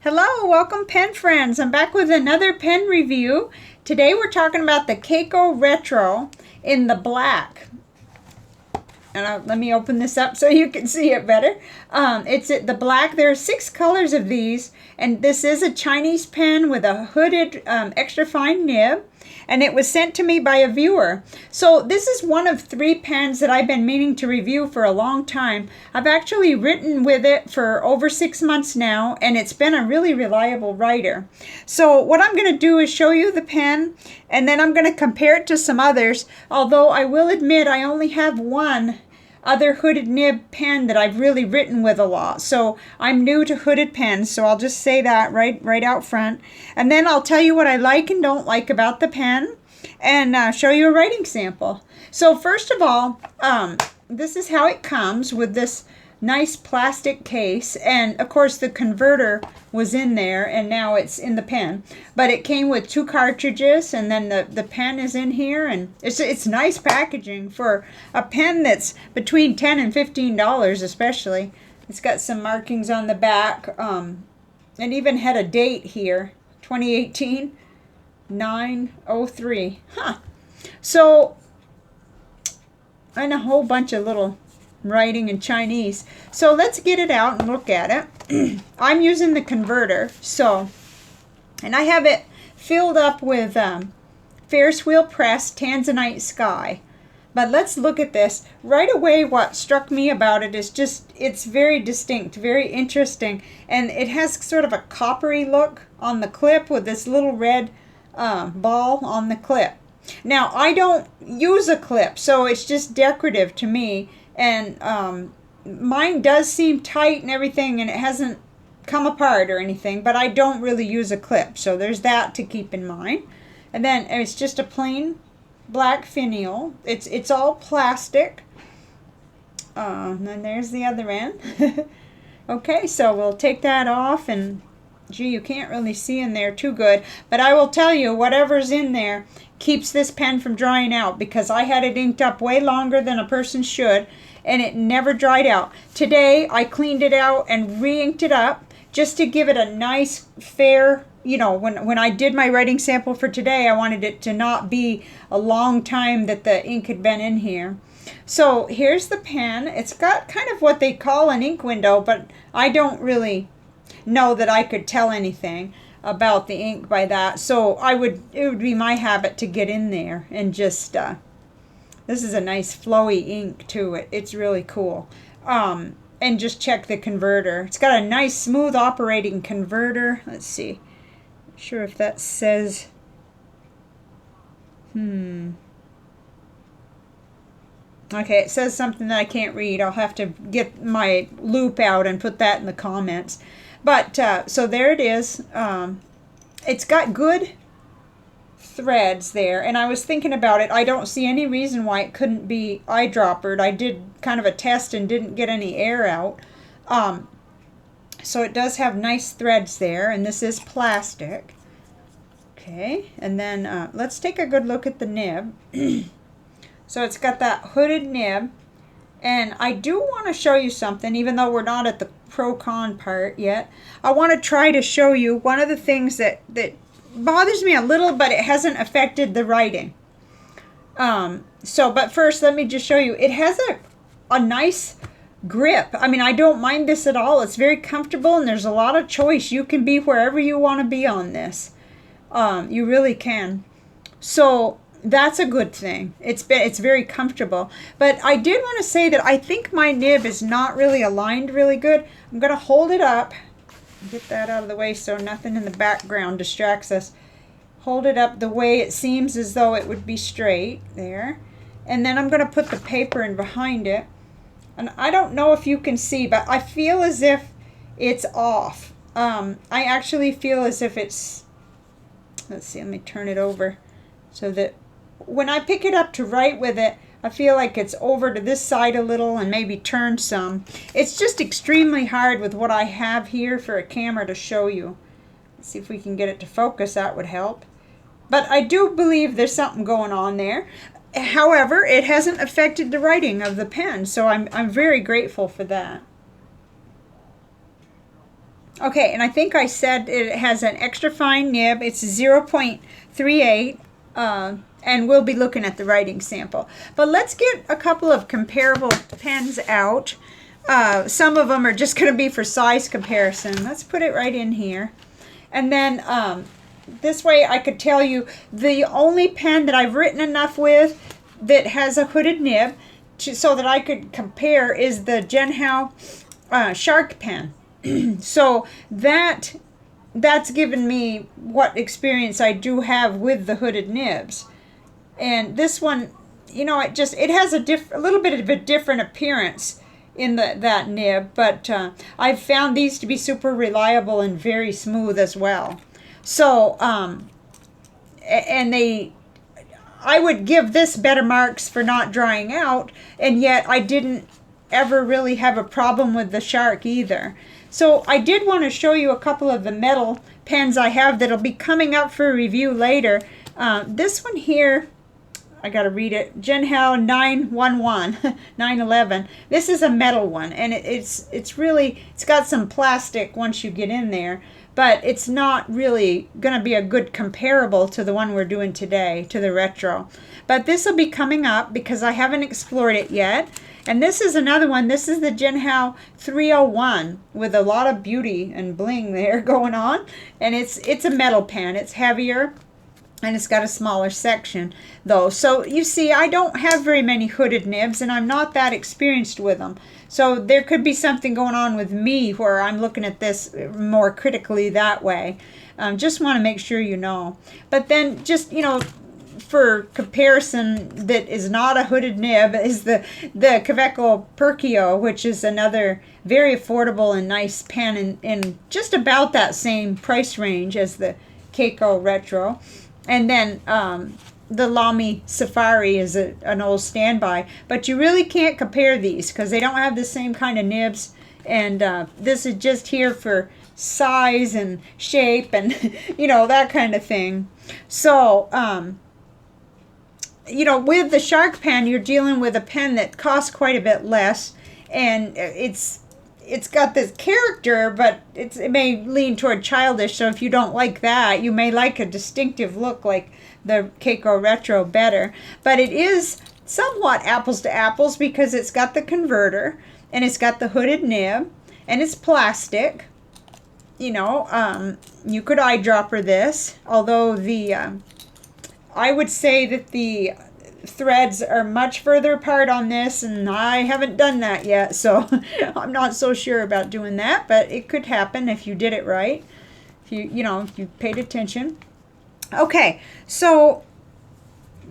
Hello, welcome pen friends. I'm back with another pen review. Today we're talking about the Kaco Retro in the black. And let me open this up so you can see it better. It's the black. There are 6 colors of these, and this is a Chinese pen with a hooded extra fine nib, and it was sent to me by a viewer. So this is one of 3 pens that I've been meaning to review for a long time. I've actually written with it for over 6 months now, and it's been a really reliable writer. So what I'm going to do is show you the pen, and then I'm going to compare it to some others, although I will admit I only have one other hooded nib pen that I've really written with a lot. So I'm new to hooded pens, so I'll just say that right out front. And then I'll tell you what I like and don't like about the pen, and show you a writing sample. So first of all, this is how it comes with this nice plastic case, and of course the converter was in there and now it's in the pen, but it came with 2 cartridges, and then the pen is in here, and it's nice packaging for a pen that's between $10 and $15 especially. It's got some markings on the back, and even had a date here, 2018 9/03. So, and a whole bunch of little writing in Chinese. So let's get it out and look at it. I'm using the converter, and I have it filled up with Ferris wheel pressed Tanzanite Sky. But let's look at this. Right away, what struck me about it is just, it's very distinct, very interesting, and it has sort of a coppery look on the clip with this little red ball on the clip. Now, I don't use a clip, so it's just decorative to me. And mine does seem tight and everything, and it hasn't come apart or anything, but I don't really use a clip, so there's that to keep in mind. And then it's just a plain black finial. It's all plastic. And then there's the other end. Okay, so we'll take that off, and gee, you can't really see in there too good, but I will tell you, whatever's in there keeps this pen from drying out, because I had it inked up way longer than a person should, and it never dried out. Today I cleaned it out and re-inked it up just to give it a nice fair, you know, when I did my writing sample for today, I wanted it to not be a long time that the ink had been in here. So here's the pen. It's got kind of what they call an ink window, but I don't really know that I could tell anything about the ink by that. So it would be my habit to get in there and just this is a nice flowy ink to it. It's really cool. And just check the converter. It's got a nice smooth operating converter. Let's see. Not sure if that says okay, it says something that I can't read. I'll have to get my loop out and put that in the comments. But so there it is. It's got good threads there, and I was thinking about it. I don't see any reason why it couldn't be eyedroppered. I did kind of a test and didn't get any air out. So it does have nice threads there, and this is plastic. Okay, and then let's take a good look at the nib. So it's got that hooded nib, and I do want to show you something, even though we're not at the pro-con part yet. I want to try to show you one of the things that bothers me a little, but it hasn't affected the writing. But first, let me just show you. It has a nice grip. I mean, I don't mind this at all. It's very comfortable, and there's a lot of choice. You can be wherever you want to be on this. You really can. So that's a good thing. It's very comfortable. But I did want to say that I think my nib is not really aligned really good. I'm going to hold it up. Get that out of the way so nothing in the background distracts us. Hold it up the way it seems as though it would be straight there. And then I'm going to put the paper in behind it. And I don't know if you can see, but I feel as if it's off. I actually feel as if it's, let's see, let me turn it over so that when I pick it up to write with it, I feel like it's over to this side a little and maybe turned some. It's just extremely hard with what I have here for a camera to show you. Let's see if we can get it to focus. That would help. But I do believe there's something going on there. However, it hasn't affected the writing of the pen, so I'm very grateful for that. Okay, and I think I said it has an extra fine nib. It's 0.38, and we'll be looking at the writing sample. But let's get a couple of comparable pens out. Some of them are just going to be for size comparison. Let's put it right in here. And then this way I could tell you the only pen that I've written enough with that has a hooded nib so that I could compare is the Jinhao Shark pen. So that's given me what experience I do have with the hooded nibs. And this one, you know, it has a little bit of a different appearance in that nib, but I've found these to be super reliable and very smooth as well. So and I would give this better marks for not drying out, and yet I didn't ever really have a problem with the Shark either. So I did want to show you a couple of the metal pens I have that'll be coming up for review later. This one here, I got to read it, Jinhao 911. This is a metal one, and it's got some plastic once you get in there, but it's not really going to be a good comparable to the one we're doing today, to the Retro. But this will be coming up because I haven't explored it yet. And this is another one. This is the Jinhao 301 with a lot of beauty and bling there going on. And it's a metal pen. It's heavier and it's got a smaller section though. So you see, I don't have very many hooded nibs and I'm not that experienced with them. So there could be something going on with me where I'm looking at this more critically that way. Just want to make sure you know. But then just, you know, for comparison that is not a hooded nib is the Kaco Retro, which is another very affordable and nice pen in just about that same price range as the Kaco Retro. And then the Lamy Safari is an old standby, but you really can't compare these because they don't have the same kind of nibs, and this is just here for size and shape and you know, that kind of thing. So you know, with the Shark pen, you're dealing with a pen that costs quite a bit less, and it's got this character, but it may lean toward childish. So if you don't like that, you may like a distinctive look like the Kaco Retro better. But it is somewhat apples to apples because it's got the converter and it's got the hooded nib and it's plastic. You know, you could eyedropper this, although I would say that the threads are much further apart on this, and I haven't done that yet, so I'm not so sure about doing that, but it could happen if you did it right, if you paid attention. Okay, so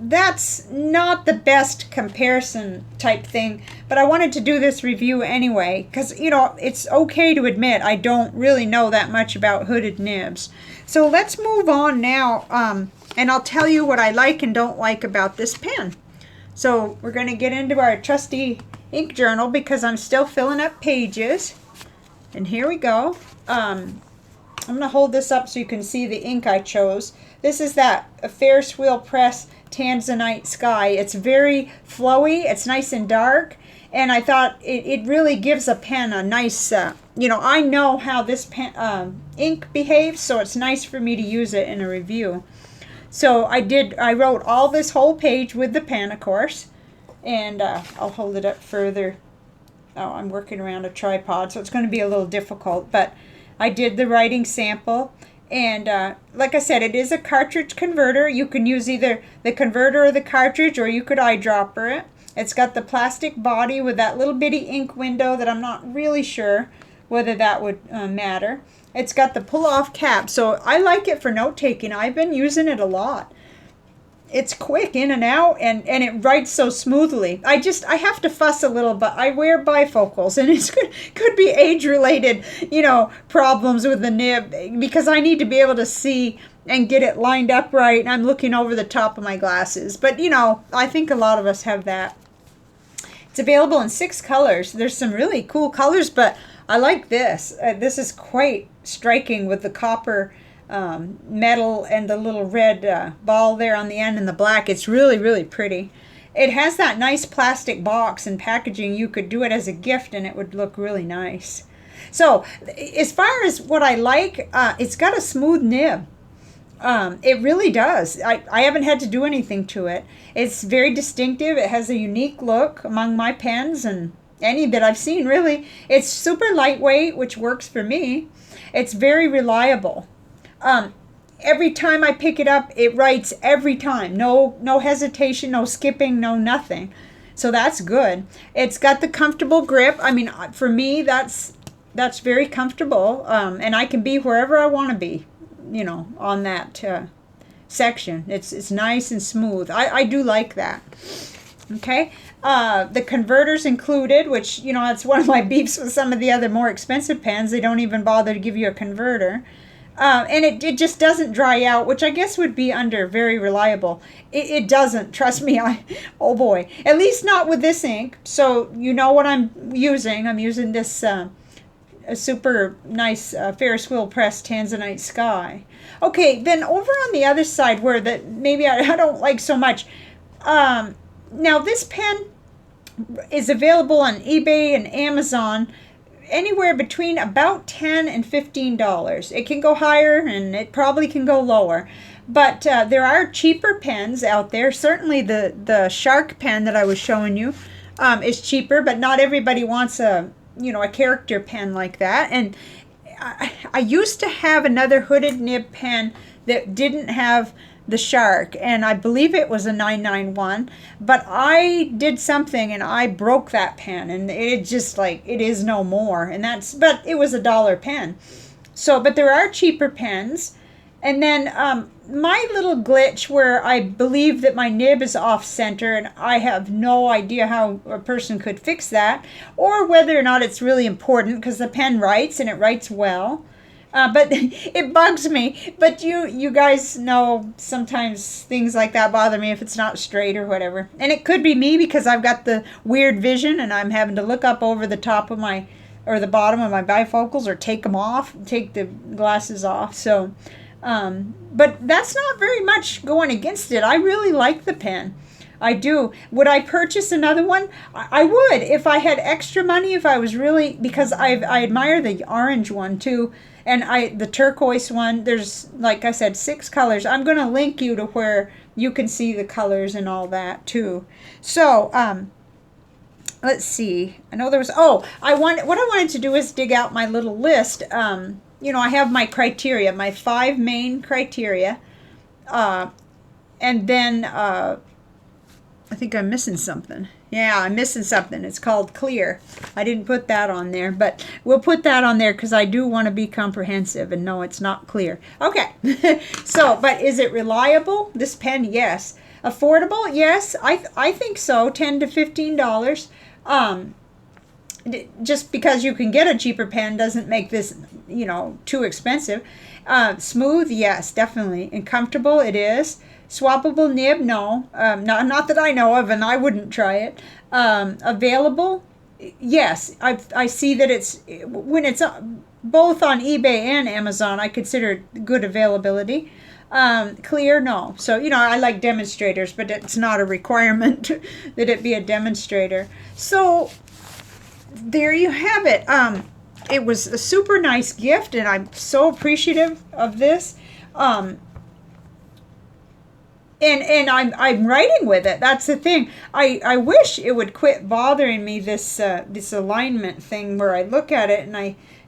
that's not the best comparison type thing, but I wanted to do this review anyway, because, you know, it's okay to admit I don't really know that much about hooded nibs. So let's move on now, and I'll tell you what I like and don't like about this pen. So we're going to get into our trusty ink journal because I'm still filling up pages. And here we go. I'm going to hold this up so you can see the ink I chose. This is that Ferris Wheel Press Tanzanite Sky. It's very flowy. It's nice and dark. And I thought it really gives a pen a nice, I know how this pen, ink behaves, so it's nice for me to use it in a review. So I wrote all this whole page with the pen, of course, and I'll hold it up further. Oh, I'm working around a tripod, so it's going to be a little difficult, but I did the writing sample, and like I said, it is a cartridge converter. You can use either the converter or the cartridge, or you could eyedropper it. It's got the plastic body with that little bitty ink window that I'm not really sure whether that would matter. It's got the pull-off cap, so I like it for note-taking. I've been using it a lot. It's quick in and out, and it writes so smoothly. I have to fuss a little, but I wear bifocals, and it could be age-related, problems with the nib, because I need to be able to see and get it lined up right, and I'm looking over the top of my glasses. But, I think a lot of us have that. It's available in 6 colors. There's some really cool colors, but I like this. This is quite striking with the copper metal and the little red ball there on the end and the black. It's really, really pretty. It has that nice plastic box and packaging. You could do it as a gift and it would look really nice. So as far as what I like, it's got a smooth nib. It really does. I haven't had to do anything to it. It's very distinctive. It has a unique look among my pens and any that I've seen, really. It's super lightweight, which works for me. It's very reliable. Every time I pick it up, it writes every time. No hesitation, no skipping, no nothing. So that's good. It's got the comfortable grip. I mean, for me, that's very comfortable. And I can be wherever I want to be, you know, on that section. It's nice and smooth. I do like that. Okay. The converters included, which, you know, that's one of my beefs with some of the other more expensive pens. They don't even bother to give you a converter. And it just doesn't dry out, which I guess would be under very reliable. It doesn't, trust me. Oh boy, at least not with this ink. So you know what I'm using. I'm using this a super nice Ferris wheel pressed Tanzanite Sky. Okay, then over on the other side where that maybe I don't like so much. Now this pen is available on eBay and Amazon anywhere between about $10 and $15. It can go higher and it probably can go lower. But there are cheaper pens out there. Certainly the Shark pen that I was showing you is cheaper, but not everybody wants a character pen like that. And I used to have another hooded nib pen that didn't have the Shark, and I believe it was a 991, but I did something and I broke that pen, and it just like it is no more. And but it was $1 pen. So, but there are cheaper pens. And then my little glitch where I believe that my nib is off center, and I have no idea how a person could fix that, or whether or not it's really important, because the pen writes and it writes well. But it bugs me. But you guys know sometimes things like that bother me if it's not straight or whatever. And it could be me because I've got the weird vision and I'm having to look up over the top of the bottom of my bifocals, or take them off, take the glasses off. So, but that's not very much going against it. I really like the pen. I do. Would I purchase another one? I would if I had extra money, if I was really, because I admire the orange one too. And the turquoise one, there's, like I said, 6 colors. I'm going to link you to where you can see the colors and all that too. So, let's see. I know there was, what I wanted to do is dig out my little list. I have my criteria, my 5 main criteria. And then, I think I'm missing something. Yeah, I'm missing something. It's called clear. I didn't put that on there, but we'll put that on there because I do want to be comprehensive, and no, it's not clear. Okay, so, but is it reliable? This pen, yes. Affordable? Yes, I think so, $10 to $15. Just because you can get a cheaper pen doesn't make this, too expensive. Smooth? Yes, definitely. And comfortable? It is. Swappable nib? No. Not that I know of, and I wouldn't try it. Available? Yes. I see that when it's both on eBay and Amazon, I consider it good availability. Clear? No. So, I like demonstrators, but it's not a requirement that it be a demonstrator. So, there you have it. It was a super nice gift, and I'm so appreciative of this. And I'm writing with it. That's the thing. I wish it would quit bothering me, this alignment thing where I look at it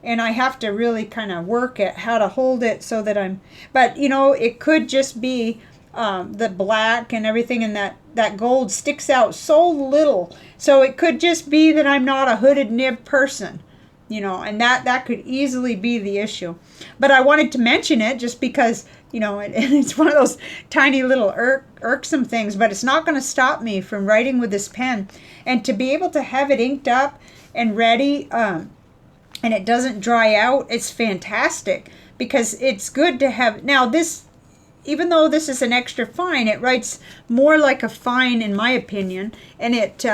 and I have to really kind of work at how to hold it so that but it could just be the black and everything, and that gold sticks out so little. So it could just be that I'm not a hooded nib person. And that could easily be the issue. But I wanted to mention it just because, it's one of those tiny little irksome things, but it's not going to stop me from writing with this pen. And to be able to have it inked up and ready, and it doesn't dry out, it's fantastic, because it's good to have. Now this, even though this is an extra fine, it writes more like a fine in my opinion. And it,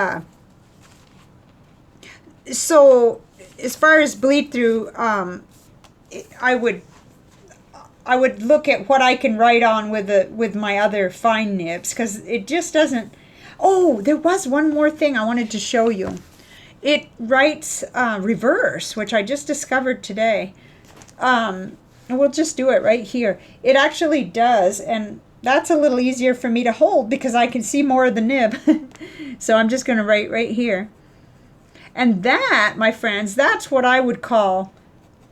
so as far as bleed through, I would look at what I can write on with my other fine nibs, because it just doesn't. Oh, there was one more thing I wanted to show you. it writes reverse, which I just discovered today. And we'll just do it right here. It actually does, and that's a little easier for me to hold because I can see more of the nib. So I'm just going to write right here. And that, my friends, that's what I would call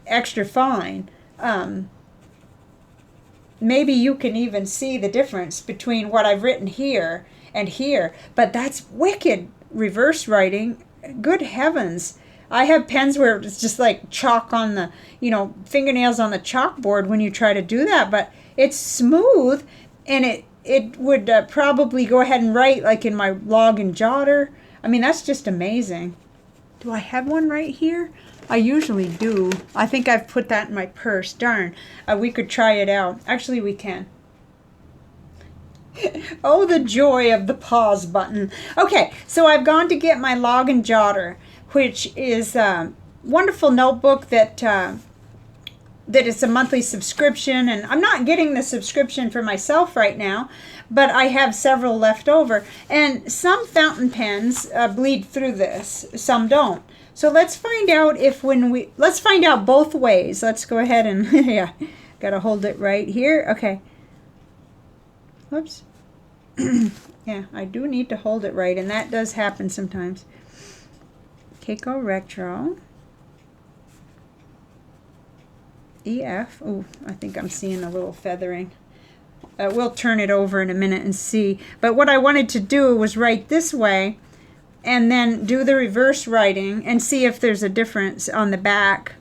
extra fine. Maybe you can even see the difference between what I've written here and here. But that's wicked reverse writing. Good heavens. I have pens where it's just like chalk on the, fingernails on the chalkboard when you try to do that. But it's smooth, and it would probably go ahead and write like in my log and jotter. I mean, that's just amazing. Do I have one right here? I usually do. I think I've put that in my purse. Darn. We could try it out. Actually, we can. Oh, the joy of the pause button. Okay, so I've gone to get my log and jotter, which is a wonderful notebook that is a monthly subscription. And I'm not getting the subscription for myself right now, but I have several left over. And some fountain pens bleed through this. Some don't. So let's find out let's find out both ways. Let's go ahead and, yeah, got to hold it right here. Okay. Whoops. Yeah, I do need to hold it right, and that does happen sometimes. Kaco Retro. EF. Oh, I think I'm seeing a little feathering. We'll turn it over in a minute and see. But what I wanted to do was write this way, and then do the reverse writing and see if there's a difference on the back.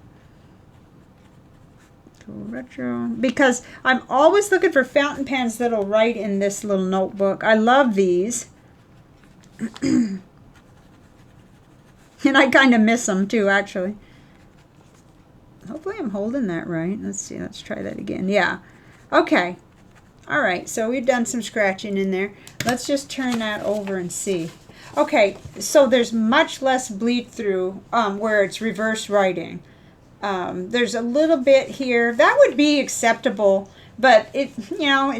Retro. Because I'm always looking for fountain pens that'll write in this little notebook. I love these. And I kind of miss them too, actually. Hopefully I'm holding that right. Let's see. Let's try that again. Yeah. Okay. All right. So we've done some scratching in there. Let's just turn that over and see. Okay, so there's much less bleed through where it's reverse writing. There's a little bit here. That would be acceptable, but it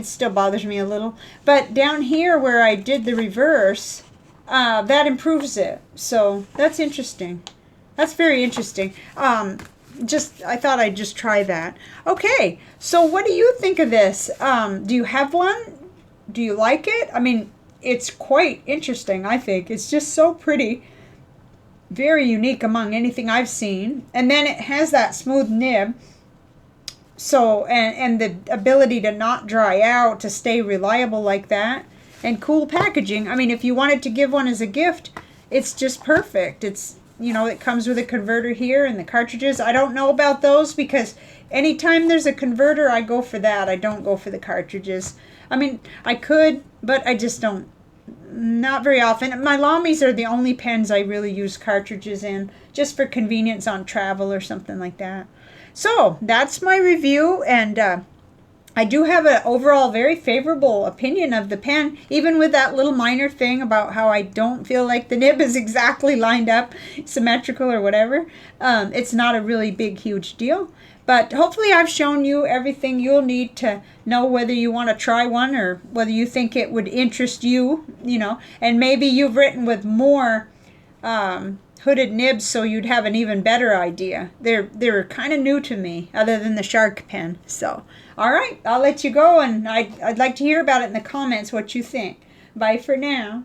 still bothers me a little. But down here where I did the reverse, that improves it. So that's interesting. That's very interesting. I thought I'd just try that. Okay, so what do you think of this? Do you have one? Do you like it? I mean, it's quite interesting, I think. It's just so pretty. Very unique among anything I've seen. And then it has that smooth nib. So, and the ability to not dry out, to stay reliable like that. And cool packaging. I mean, if you wanted to give one as a gift, it's just perfect. It's, it comes with a converter here and the cartridges. I don't know about those because anytime there's a converter, I go for that. I don't go for the cartridges. I mean, I could, but I just don't. Not very often. My Lamis are the only pens I really use cartridges in, just for convenience on travel or something like that. So that's my review, and I do have an overall very favorable opinion of the pen, even with that little minor thing about how I don't feel like the nib is exactly lined up, symmetrical or whatever. It's not a really big, huge deal. But hopefully I've shown you everything you'll need to know whether you want to try one or whether you think it would interest you, and maybe you've written with more hooded nibs so you'd have an even better idea. They're kind of new to me other than the shark pen. So, all right, I'll let you go, and I'd like to hear about it in the comments what you think. Bye for now.